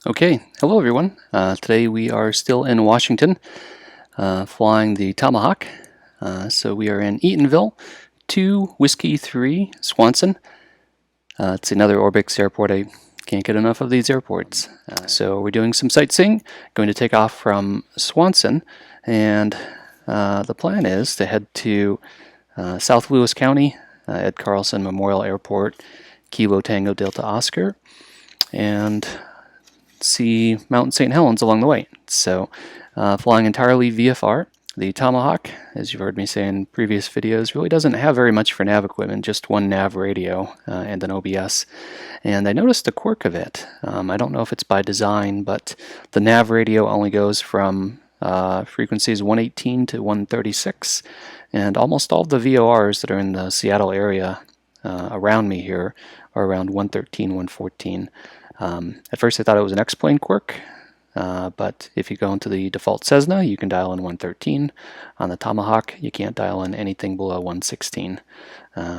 Okay, hello everyone. Today we are still in Washington, flying the Tomahawk. So we are in Eatonville, 2W3 Swanson. It's another Orbx airport. I can't get enough of these airports. So we're doing some sightseeing, going to take off from Swanson, and the plan is to head to South Lewis County, Ed Carlson Memorial Airport, Kilo Tango Delta Oscar, and see Mount St. Helens along the way. So flying entirely VFR. The Tomahawk, as you've heard me say in previous videos, really doesn't have very much for nav equipment, just one nav radio and an OBS. And I noticed a quirk of it. I don't know if it's by design, but the nav radio only goes from frequencies 118 to 136, and almost all of the VORs that are in the Seattle area around me here are around 113, 114. At first I thought it was an X-plane quirk, but if you go into the default Cessna, you can dial in 113. On the Tomahawk, you can't dial in anything below 116.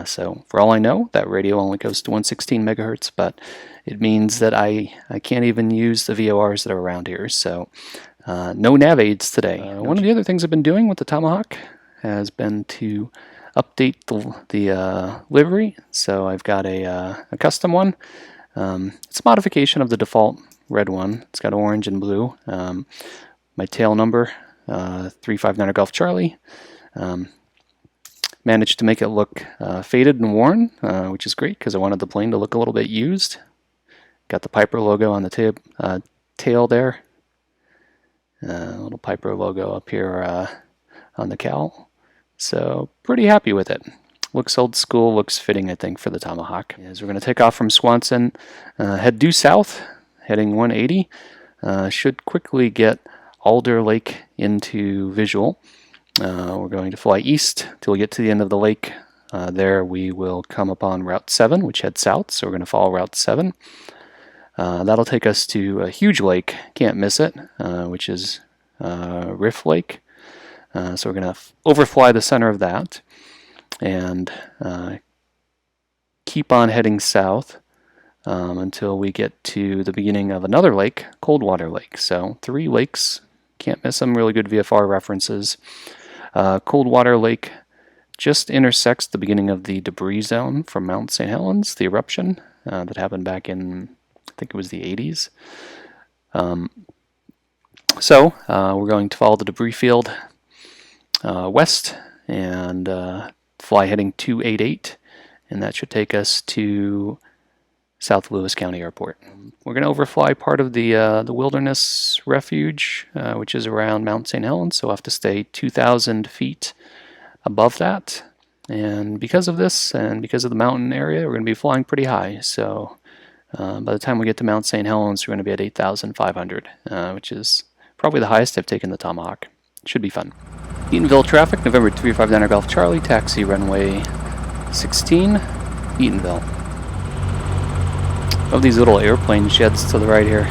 So for all I know, that radio only goes to 116 megahertz, but it means that I can't even use the VORs that are around here. So no nav aids today. One of the other things I've been doing with the Tomahawk has been to update the livery. So I've got a custom one. It's a modification of the default red one. It's got orange and blue. My tail number, 359 Golf Charlie. Managed to make it look faded and worn, which is great because I wanted the plane to look a little bit used. Got the Piper logo on the tail there. Little Piper logo up here on the cowl. So pretty happy with it. Looks old school, looks fitting, I think, for the Tomahawk. As we're going to take off from Swanson, head due south, heading 180. Should quickly get Alder Lake into visual. We're going to fly east till we get to the end of the lake. There we will come upon Route 7, which heads south, so we're going to follow Route 7. That'll take us to a huge lake, can't miss it, which is Riff Lake. So we're going to overfly the center of that and keep on heading south until we get to the beginning of another lake, Coldwater Lake. So 3 lakes, can't miss them, really good VFR references. Coldwater Lake just intersects the beginning of the debris zone from Mount St. Helens, the eruption that happened back in, I think it was the 80s. So we're going to follow the debris field west and fly heading 288, and that should take us to South Lewis County Airport. We're going to overfly part of the wilderness refuge, which is around Mount St. Helens, so we'll have to stay 2,000 feet above that. And because of this, and because of the mountain area, we're going to be flying pretty high. So by the time we get to Mount St. Helens, we're going to be at 8,500, which is probably the highest I've taken the Tomahawk. Should be fun. Eatonville traffic, November 359 Golf Charlie, taxi runway 16, Eatonville. Oh, these little airplane sheds to the right here.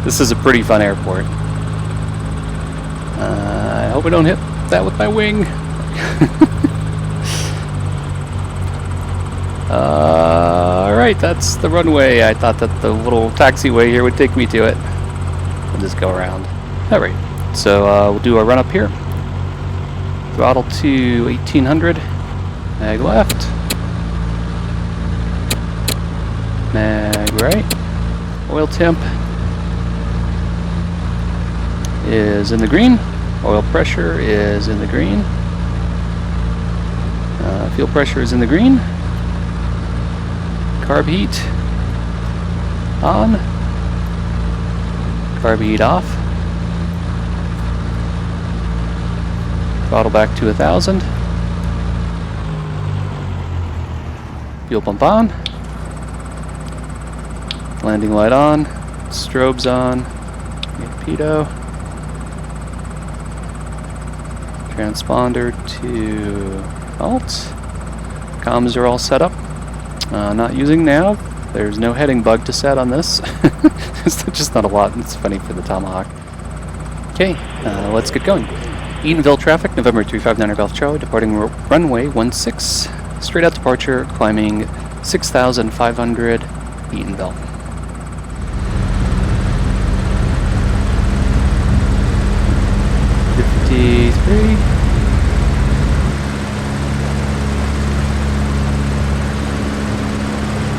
This is a pretty fun airport. I hope I don't hit that with my wing. Alright, that's the runway. I thought that the little taxiway here would take me to it. I'll just go around. Alright, so we'll do a run up here. Throttle to 1800. Mag left. Mag right. Oil temp is in the green. Oil pressure is in the green. Fuel pressure is in the green. Carb heat on. Carb heat off. Throttle back to 1,000. Fuel pump on. Landing light on. Strobes on. Torpedo. Transponder to alt. Comms are all set up. Not using nav. There's no heading bug to set on this. It's just not a lot. It's funny for the Tomahawk. Okay, let's get going. Eatonville traffic, November 359 Golf Charlie, departing runway 16. Straight out departure, climbing 6,500 Eatonville.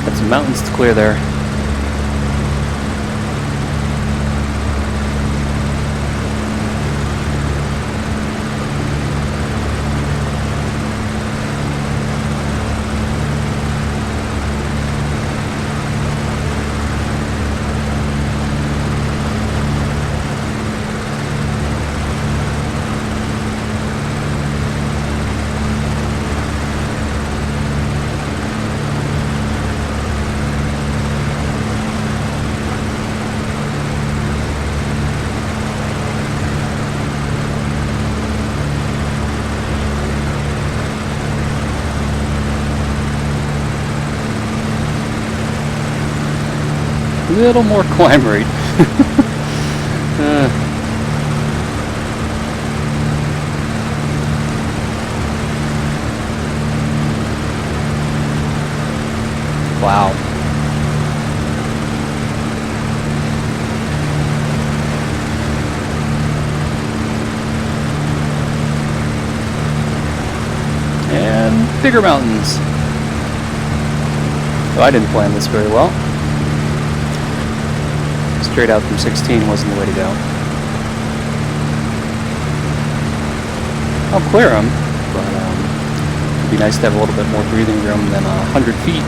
Got some mountains to clear there. A little more climb rate. Wow. And bigger mountains. Oh, I didn't plan this very well. Straight out from 16 wasn't the way to go. I'll clear them, but it'd be nice to have a little bit more breathing room than 100 feet.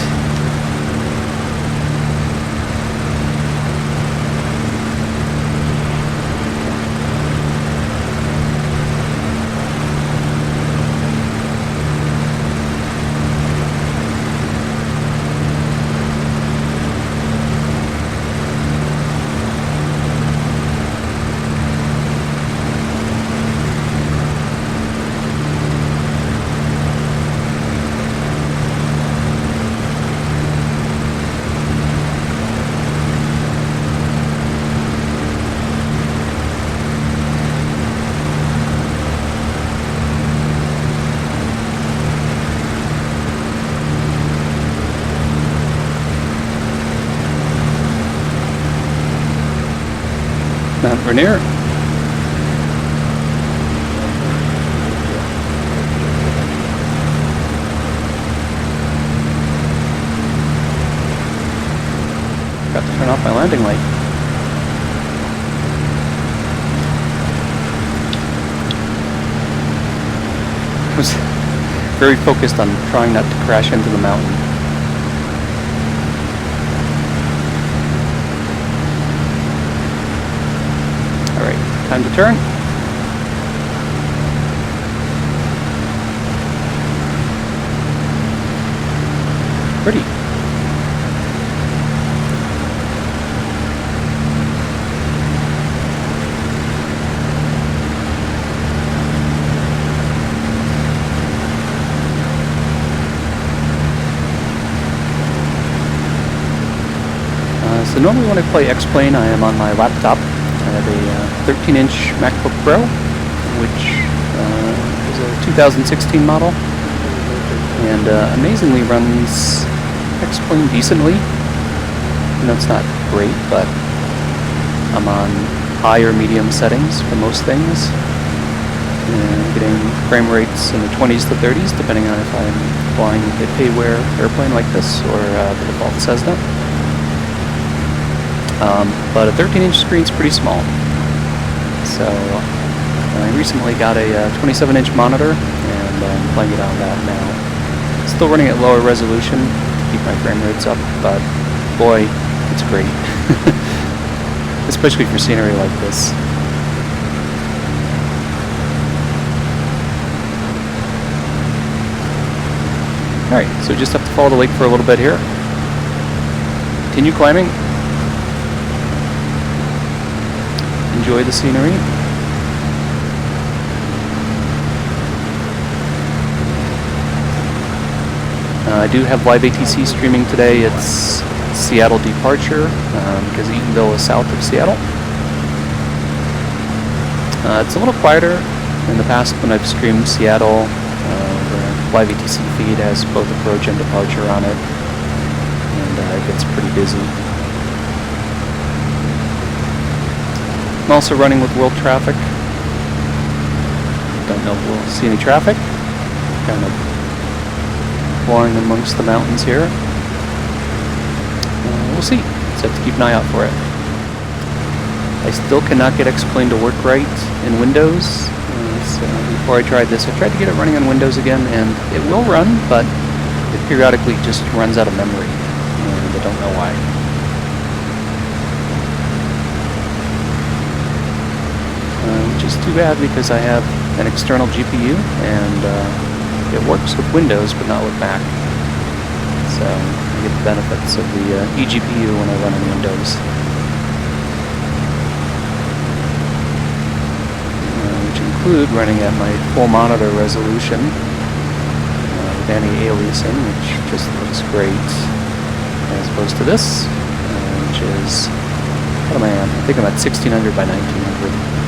Mount Rainier. Got to turn off my landing light. I was very focused on trying not to crash into the mountain. Time to turn. Pretty. So normally when I play X-Plane, I am on my laptop. I have a 13-inch MacBook Pro, which is a 2016 model, and amazingly runs X-Plane decently. You know, it's not great, but I'm on high or medium settings for most things, and getting frame rates in the 20s to 30s, depending on if I'm flying a payware airplane like this or the default Cessna. But a 13-inch screen's pretty small. So I recently got a 27-inch monitor, and I'm playing it on that now. Still running at lower resolution to keep my frame rates up, but boy, it's great. Especially for scenery like this. Alright, so just have to follow the lake for a little bit here. Continue climbing. Enjoy the scenery. I do have live ATC streaming today. It's Seattle departure because Eatonville is south of Seattle. It's a little quieter in the past when I've streamed Seattle. The live ATC feed has both approach and departure on it, and it gets pretty busy. I'm also running with world traffic. Don't know if we'll see any traffic. Kind of flying amongst the mountains here. We'll see. Just have to keep an eye out for it. I still cannot get X-Plane to work right in Windows. So before I tried this, I tried to get it running on Windows again, and it will run, but it periodically just runs out of memory, and I don't know why. Which is too bad because I have an external GPU, and it works with Windows, but not with Mac. So I get the benefits of the eGPU when I run on Windows. Which include running at my full monitor resolution with anti-aliasing, which just looks great, as opposed to this, which is, what am I on? I think I'm at 1600 by 1900.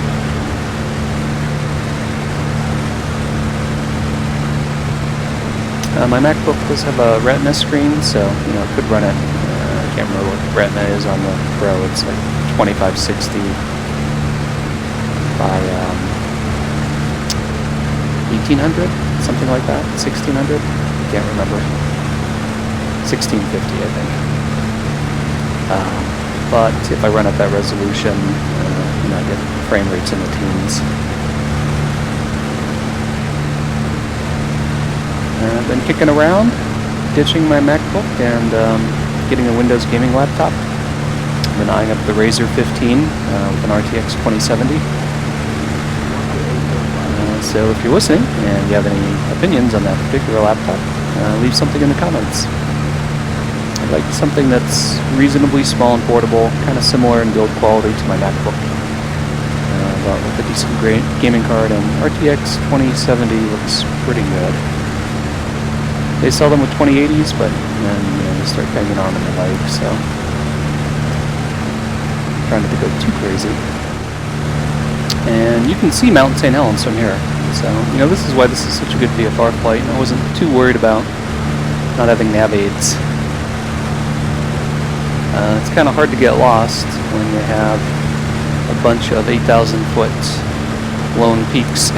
My MacBook does have a Retina screen, so it could run it. I can't remember what Retina is on the Pro. It's like 2560 by 1800, something like that. 1600. I can't remember. 1650, I think. But if I run at that resolution, I get frame rates in the teens. I've been kicking around, ditching my MacBook and getting a Windows gaming laptop. I've been eyeing up the Razer 15 with an RTX 2070. So if you're listening and you have any opinions on that particular laptop, leave something in the comments. I'd like something that's reasonably small and portable, kind of similar in build quality to my MacBook, but with a decent gaming card, and RTX 2070 looks pretty good. They sell them with 2080s, but then they start banging on in their life, so I'm trying not to go too crazy. And you can see Mount St. Helens from here, so this is why this is such a good VFR flight. I wasn't too worried about not having nav aids. It's kind of hard to get lost when you have a bunch of 8,000-foot lone peaks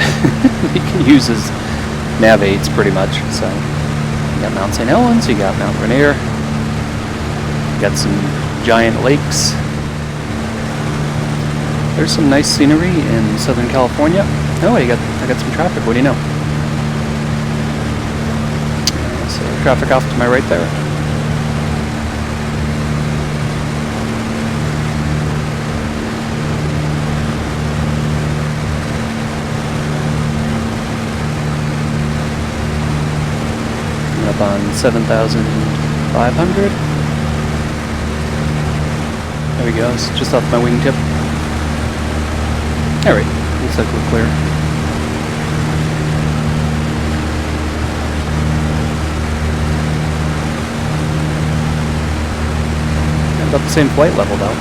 you can use as nav aids, pretty much. So. You got Mount St. Helens, you got Mount Rainier, you got some giant lakes. There's some nice scenery in Southern California. Oh, I got some traffic, what do you know? So traffic off to my right there. Up on 7,500. There we go, it's just off my wingtip. Alright, looks like we're clear. About the same flight level though.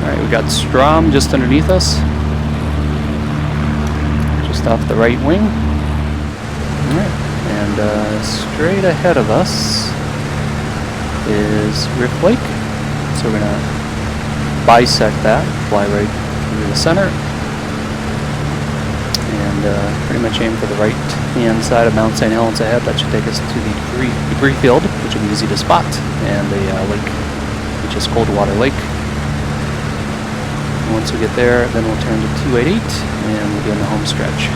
Alright, we got Strom just underneath us. Off the right wing. Alright, and straight ahead of us is Rift Lake. So we're going to bisect that, fly right through the center, and pretty much aim for the right hand side of Mount St. Helens ahead. That should take us to the debris field, which will be easy to spot, and the lake, which is Coldwater Lake. Once we get there, then we'll turn to 288 and we'll begin the home stretch.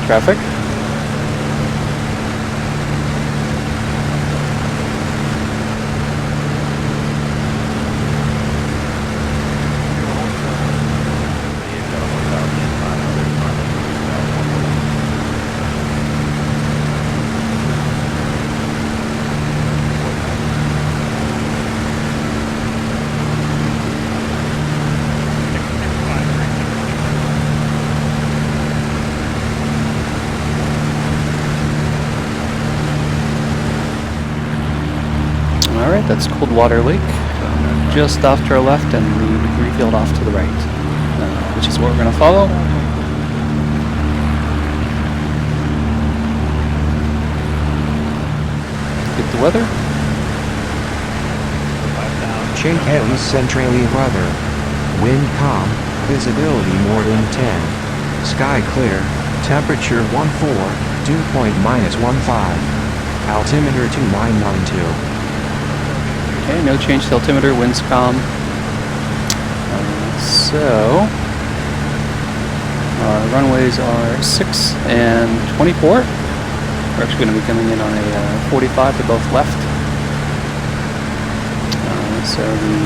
Traffic. Alright, that's Coldwater Lake, just off to our left, and the debris field off to the right, which is what we're going to follow. Get the weather. Shake Helens centrally weather. Wind calm, visibility more than 10. Sky clear, temperature 14, dew point -15. Altimeter 2992. Okay, no change to altimeter, winds calm. Our runways are 6 and 24. We're actually going to be coming in on a 45 to both left. So the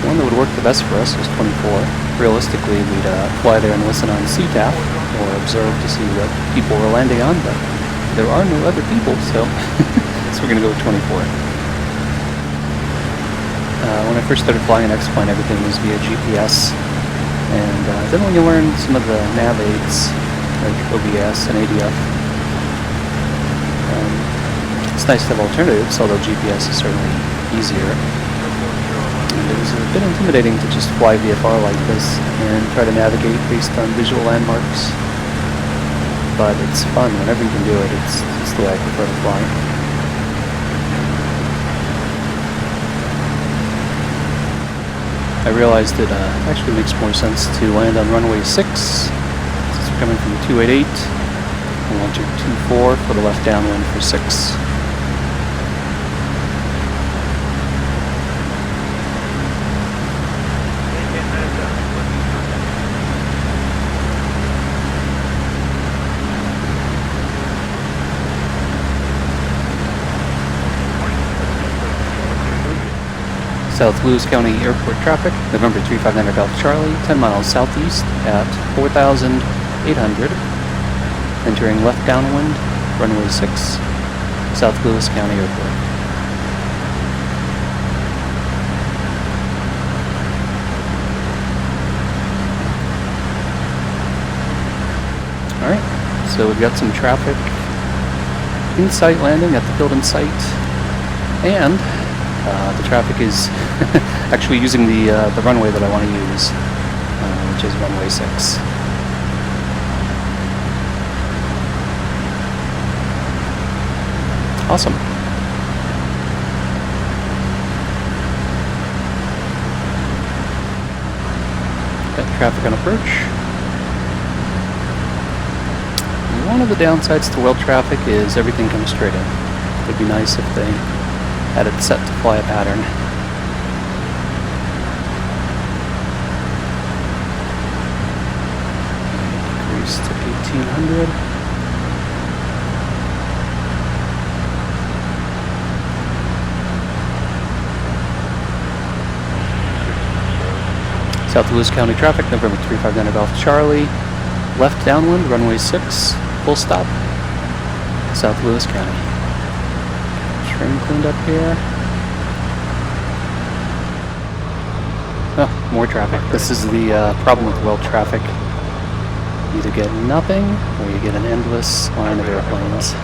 one that would work the best for us is 24. Realistically, we'd fly there and listen on CTAF or observe to see what people were landing on, but there are no other people, so so we're going to go with 24. When I first started flying an X-plane, everything was via GPS, and then when you learn some of the nav aids, like OBS and ADF, it's nice to have alternatives, although GPS is certainly easier. And it was a bit intimidating to just fly VFR like this and try to navigate based on visual landmarks. But it's fun whenever you can do it. It's the way I prefer to fly. I realized it actually makes more sense to land on runway 6 since we're coming from 288. We'll enter 24 for the left downwind for 6. South Lewis County Airport traffic, November 359 Golf Charlie, 10 miles southeast at 4,800. Entering left downwind, runway 6, South Lewis County Airport. Alright, so we've got some traffic in sight landing at the field in sight, and the traffic is actually using the runway that I want to use, which is runway 6. Awesome. Got traffic on approach. One of the downsides to well traffic is everything comes straight in. It'd be nice if they had it set to fly a pattern. Decrease to 1800. South Lewis County traffic, November 359 Golf Charlie. Left downwind, runway 6, full stop. South Lewis County. Trim cleaned up here. Oh, more traffic. This is the problem with well traffic. You either get nothing, or you get an endless line of airplanes.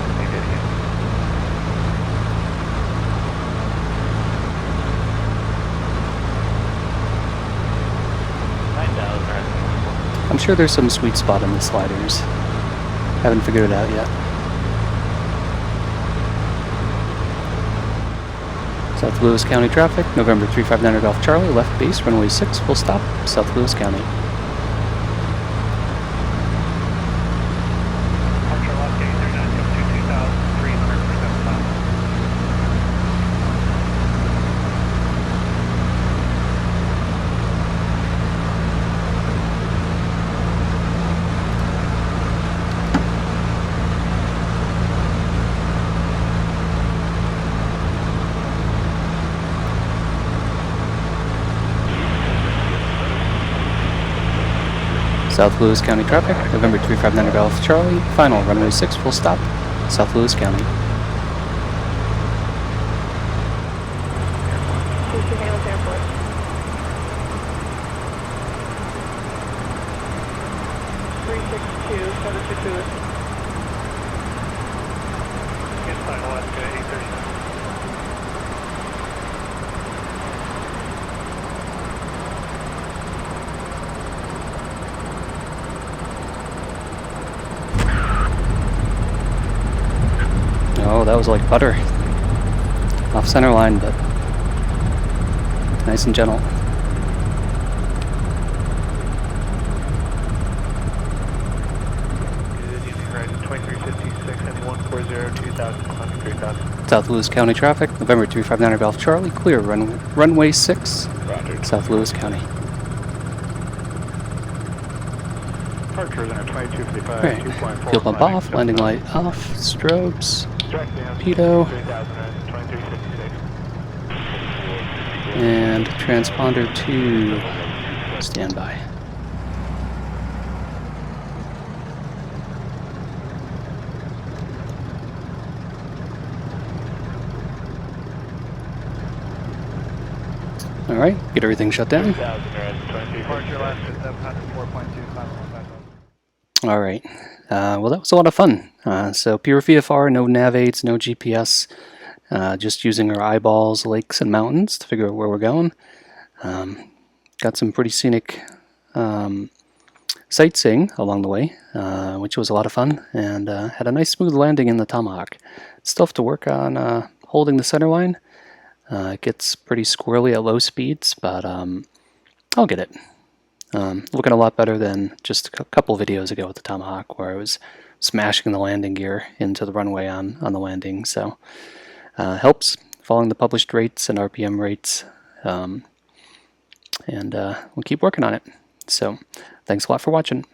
I'm sure there's some sweet spot in the sliders. Haven't figured it out yet. South Lewis County traffic, November 359 Golf Charlie, left base, runway 6, full stop, South Lewis County. South Lewis County traffic, November 359 Golf Charlie, final runway 6, full stop, South Lewis County. Helens Airport. Inside Alaska 839. Oh, that was like butter. Off center line, but nice and gentle. South Lewis County traffic, November 359 Golf Charlie, clear runway 6, Roger. South Lewis County. Departures under 2255, Alright, 2.4. fuel pump off, landing light off, strobes, pitot, and transponder 2, standby. Alright, get everything shut down. Alright, well that was a lot of fun. So pure VFR, no nav aids, no GPS, just using our eyeballs, lakes, and mountains to figure out where we're going. Got some pretty scenic sightseeing along the way, which was a lot of fun, and had a nice smooth landing in the Tomahawk. Still have to work on holding the center line. It gets pretty squirrely at low speeds, but I'll get it. Looking a lot better than just a couple videos ago with the Tomahawk, where I was smashing the landing gear into the runway on the landing. So helps following the published rates and RPM rates, and we'll keep working on it. So thanks a lot for watching.